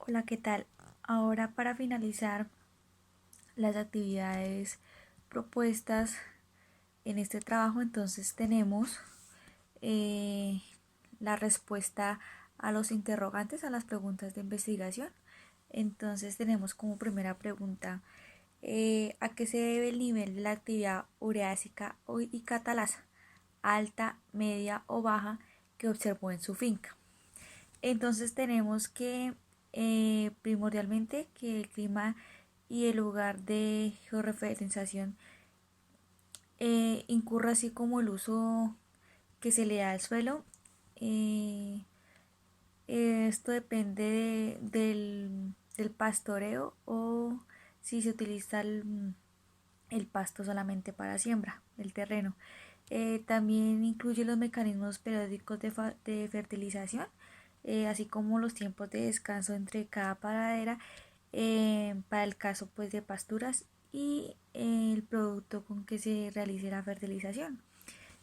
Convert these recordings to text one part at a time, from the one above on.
Hola, ¿qué tal? Ahora para finalizar las actividades propuestas en este trabajo, entonces tenemos eh, la respuesta a los interrogantes, a las preguntas de investigación. Entonces tenemos como primera pregunta, ¿a qué se debe el nivel de la actividad ureásica y catalasa, alta, media o baja, que observó en su finca? Entonces tenemos que primordialmente que el clima y el lugar de georreferenciación incurra así como el uso que se le da al suelo. Eh, Esto depende del pastoreo o si se utiliza el pasto solamente para siembra del terreno. También incluye los mecanismos periódicos de fertilización, así como los tiempos de descanso entre cada paradera, para el caso pues de pasturas y el producto con que se realice la fertilización.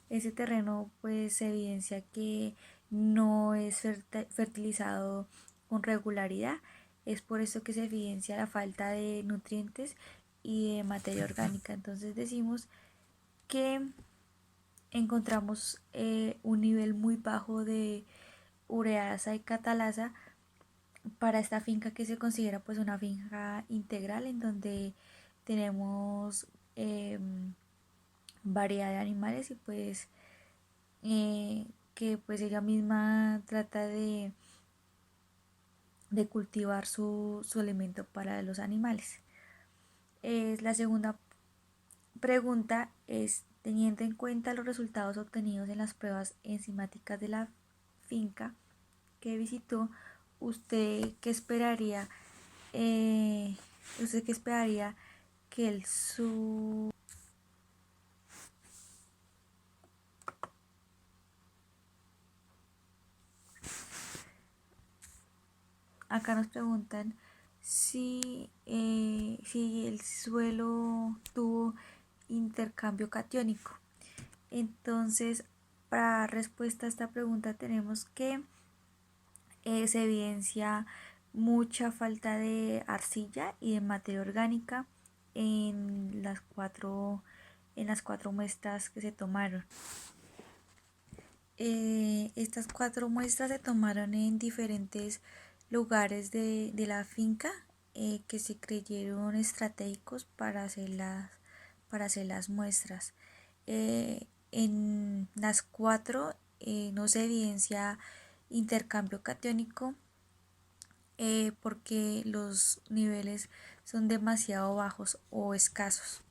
Ese terreno pues se evidencia que no es fertilizado con regularidad. Es por eso que se evidencia la falta de nutrientes y de materia orgánica. Entonces decimos que encontramos un nivel muy bajo de ureasa y catalasa para esta finca, que se considera pues una finca integral en donde tenemos variedad de animales y pues que pues ella misma trata de cultivar su alimento para los animales. La segunda pregunta es, teniendo en cuenta los resultados obtenidos en las pruebas enzimáticas de la finca que visitó, ¿usted qué esperaría? ¿Usted qué esperaría que el su... Acá nos preguntan si el suelo tuvo intercambio catiónico. Entonces, para respuesta a esta pregunta tenemos que se evidencia mucha falta de arcilla y de materia orgánica en las cuatro muestras que se tomaron. Estas cuatro muestras se tomaron en diferentes lugares de la finca, que se creyeron estratégicos para hacer las muestras. En las cuatro no se evidencia intercambio catiónico, porque los niveles son demasiado bajos o escasos.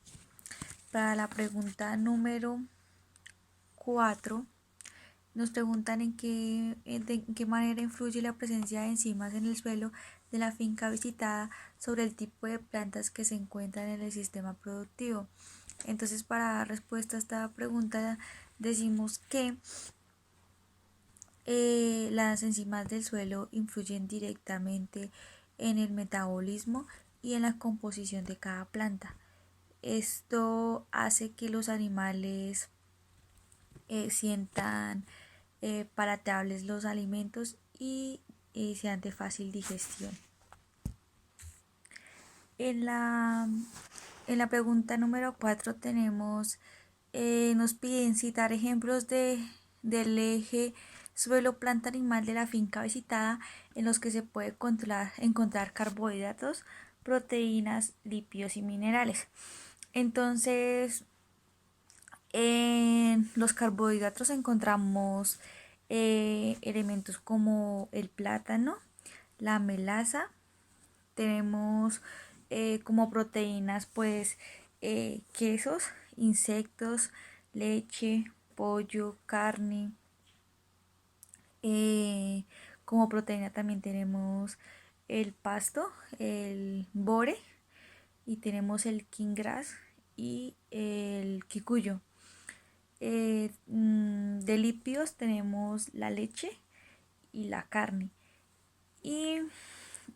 Para la pregunta número 4 nos preguntan en qué manera influye la presencia de enzimas en el suelo de la finca visitada sobre el tipo de plantas que se encuentran en el sistema productivo. Entonces, para dar respuesta a esta pregunta, decimos que las enzimas del suelo influyen directamente en el metabolismo y en la composición de cada planta. Esto hace que los animales sientan palatables los alimentos y sean de fácil digestión. En la, en la pregunta número 4 tenemos, nos piden citar ejemplos del eje suelo planta animal de la finca visitada en los que se puede encontrar carbohidratos, proteínas, lípidos y minerales. Entonces, en los carbohidratos encontramos elementos como el plátano, la melaza. Tenemos como proteínas pues quesos, insectos, leche, pollo, carne. Como proteína también tenemos el pasto, el bore, y tenemos el quingras y el kikuyo. De lípidos tenemos la leche y la carne. Y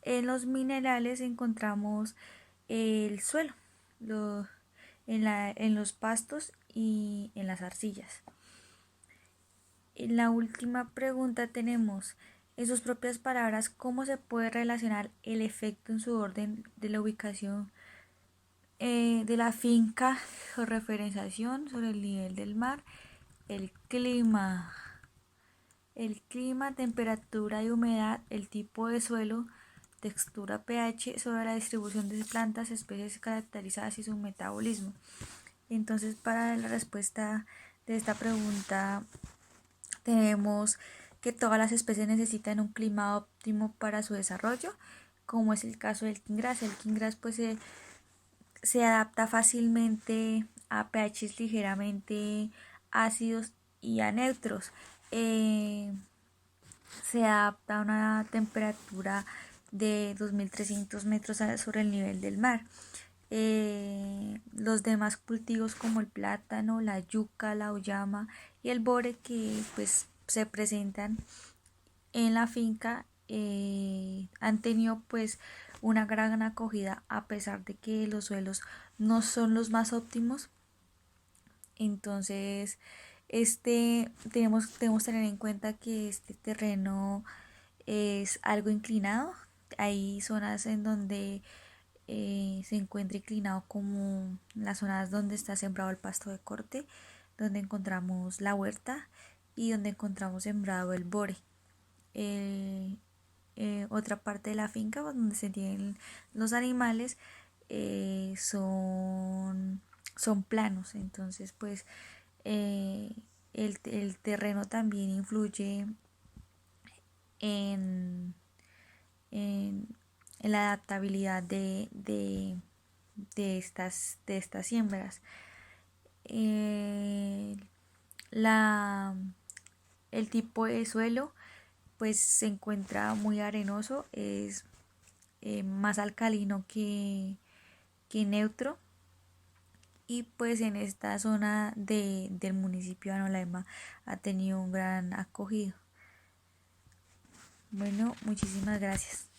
en los minerales encontramos el suelo, en los pastos y en las arcillas. En la última pregunta tenemos, en sus propias palabras, cómo se puede relacionar el efecto en su orden de la ubicación de la finca, su referenciación sobre el nivel del mar, el clima, temperatura y humedad, el tipo de suelo, textura pH, sobre la distribución de plantas, especies caracterizadas y su metabolismo. Entonces, para la respuesta de esta pregunta, tenemos que todas las especies necesitan un clima óptimo para su desarrollo, como es el caso del quingras. El quingras pues se adapta fácilmente a pHs ligeramente ácidos y a neutros. Se adapta a una temperatura de 2300 metros sobre el nivel del mar. Los demás cultivos como el plátano, la yuca, la uyama y el bore que pues se presentan en la finca han tenido pues una gran acogida a pesar de que los suelos no son los más óptimos. Entonces debemos tener en cuenta que este terreno es algo inclinado. Hay zonas en donde se encuentra inclinado, como las zonas donde está sembrado el pasto de corte, donde encontramos la huerta y donde encontramos sembrado el bore. Otra parte de la finca donde se tienen los animales son planos. Entonces pues el terreno también influye en, en, en la adaptabilidad de estas siembras. Eh, la, el tipo de suelo pues se encuentra muy arenoso, es más alcalino que neutro, y pues en esta zona del municipio de Anolaima ha tenido un gran acogido. Bueno, muchísimas gracias.